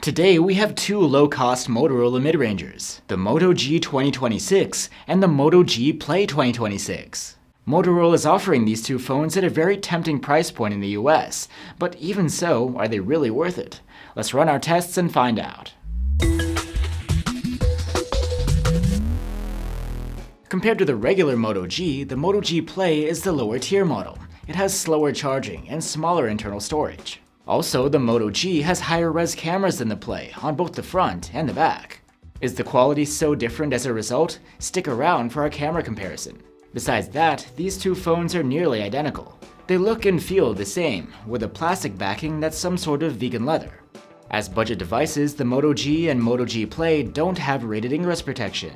Today we have two low-cost Motorola mid-rangers, the Moto G 2026 and the Moto G Play 2026. Motorola is offering these two phones at a very tempting price point in the US, but even so, are they really worth it? Let's run our tests and find out. Compared to the regular Moto G, the Moto G Play is the lower tier model. It has slower charging and smaller internal storage. Also, the Moto G has higher res cameras than the Play on both the front and the back. Is the quality so different as a result? Stick around for our camera comparison. Besides that, these two phones are nearly identical. They look and feel the same, with a plastic backing that's some sort of vegan leather. As budget devices, the Moto G and Moto G Play don't have rated ingress protection.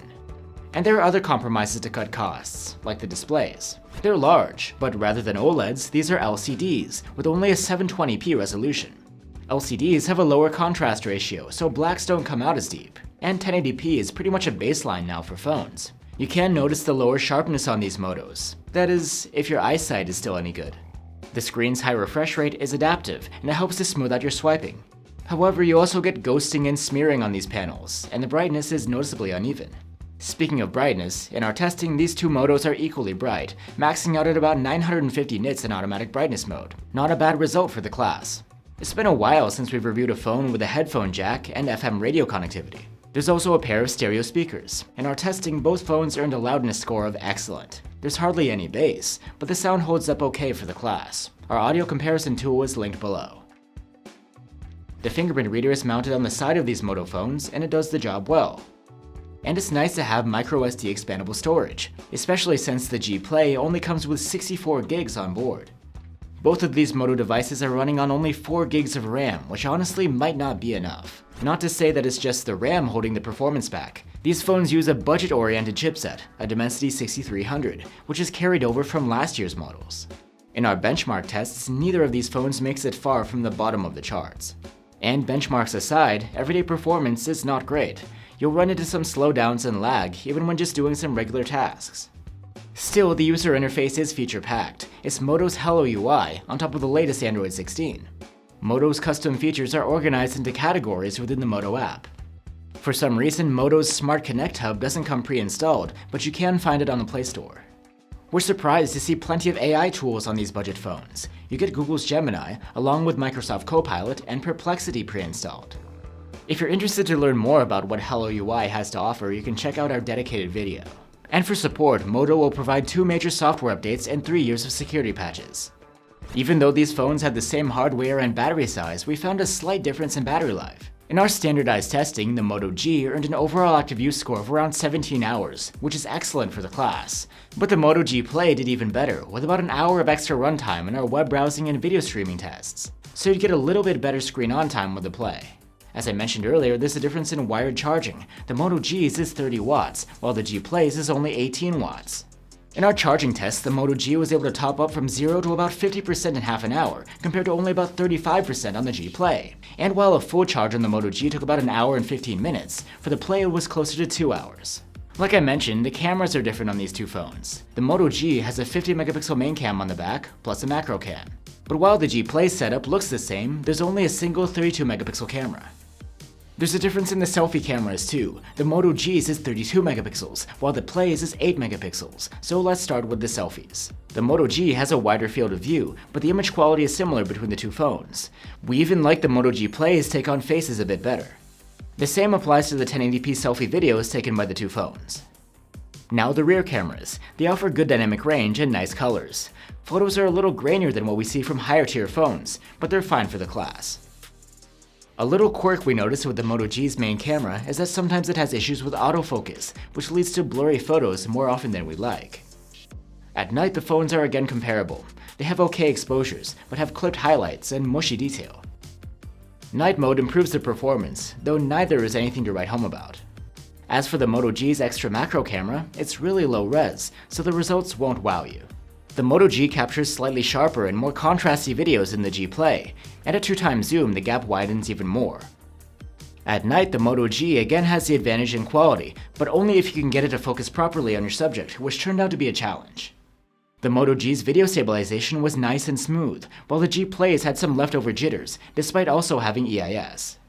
And there are other compromises to cut costs, like the displays. They're large, but rather than OLEDs, these are LCDs, with only a 720p resolution. LCDs have a lower contrast ratio, so blacks don't come out as deep, and 1080p is pretty much a baseline now for phones. You can notice the lower sharpness on these Motos. That is, if your eyesight is still any good. The screen's high refresh rate is adaptive, and it helps to smooth out your swiping. However, you also get ghosting and smearing on these panels, and the brightness is noticeably uneven. Speaking of brightness, in our testing, these two Motos are equally bright, maxing out at about 950 nits in automatic brightness mode. Not a bad result for the class. It's been a while since we've reviewed a phone with a headphone jack and FM radio connectivity. There's also a pair of stereo speakers. In our testing, both phones earned a loudness score of excellent. There's hardly any bass, but the sound holds up okay for the class. Our audio comparison tool is linked below. The fingerprint reader is mounted on the side of these Moto phones, and it does the job well. And it's nice to have microSD expandable storage, especially since the G Play only comes with 64 gigs on board. Both of these Moto devices are running on only 4 gigs of RAM, which honestly might not be enough. Not to say that it's just the RAM holding the performance back. These phones use a budget-oriented chipset, a Dimensity 6300, which is carried over from last year's models. In our benchmark tests, neither of these phones makes it far from the bottom of the charts. And benchmarks aside, everyday performance is not great. You'll run into some slowdowns and lag, even when just doing some regular tasks. Still, the user interface is feature-packed. It's Moto's Hello UI, on top of the latest Android 16. Moto's custom features are organized into categories within the Moto app. For some reason, Moto's Smart Connect hub doesn't come pre-installed, but you can find it on the Play Store. We're surprised to see plenty of AI tools on these budget phones. You get Google's Gemini, along with Microsoft Copilot and Perplexity pre-installed. If you're interested to learn more about what Hello UI has to offer, you can check out our dedicated video. And for support, Moto will provide 2 major software updates and 3 years of security patches. Even though these phones had the same hardware and battery size, we found a slight difference in battery life. In our standardized testing, the Moto G earned an overall active use score of around 17 hours, which is excellent for the class. But the Moto G Play did even better, with about an hour of extra runtime in our web browsing and video streaming tests. So you'd get a little bit better screen on time with the Play. As I mentioned earlier, there's a difference in wired charging. The Moto G's is 30 watts, while the G Play's is only 18 watts. In our charging tests, the Moto G was able to top up from 0 to about 50% in half an hour, compared to only about 35% on the G Play. And while a full charge on the Moto G took about an hour and 15 minutes, for the Play it was closer to 2 hours. Like I mentioned, the cameras are different on these two phones. The Moto G has a 50 megapixel main cam on the back, plus a macro cam. But while the G Play setup looks the same, there's only a single 32 megapixel camera. There's a difference in the selfie cameras too. The Moto G's is 32 megapixels, while the Play's is 8 megapixels, so let's start with the selfies. The Moto G has a wider field of view, but the image quality is similar between the two phones. We even like the Moto G Play's take on faces a bit better. The same applies to the 1080p selfie videos taken by the two phones. Now the rear cameras. They offer good dynamic range and nice colors. Photos are a little grainier than what we see from higher tier phones, but they're fine for the class. A little quirk we noticed with the Moto G's main camera is that sometimes it has issues with autofocus, which leads to blurry photos more often than we'd like. At night, the phones are again comparable. They have okay exposures, but have clipped highlights and mushy detail. Night mode improves the performance, though neither is anything to write home about. As for the Moto G's extra macro camera, it's really low res, so the results won't wow you. The Moto G captures slightly sharper and more contrasty videos than the G Play, and at 2x zoom the gap widens even more. At night, the Moto G again has the advantage in quality, but only if you can get it to focus properly on your subject, which turned out to be a challenge. The Moto G's video stabilization was nice and smooth, while the G Play's had some leftover jitters, despite also having EIS.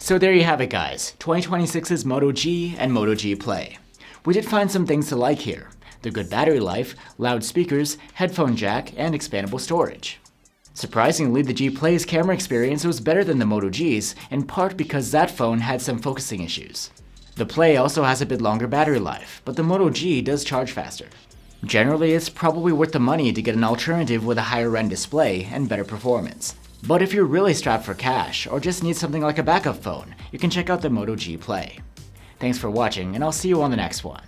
So there you have it guys, 2026's Moto G and Moto G Play. We did find some things to like here: the good battery life, loud speakers, headphone jack, and expandable storage. Surprisingly, the G Play's camera experience was better than the Moto G's, in part because that phone had some focusing issues. The Play also has a bit longer battery life, but the Moto G does charge faster. Generally, it's probably worth the money to get an alternative with a higher-end display and better performance. But if you're really strapped for cash, or just need something like a backup phone, you can check out the Moto G Play. Thanks for watching, and I'll see you on the next one.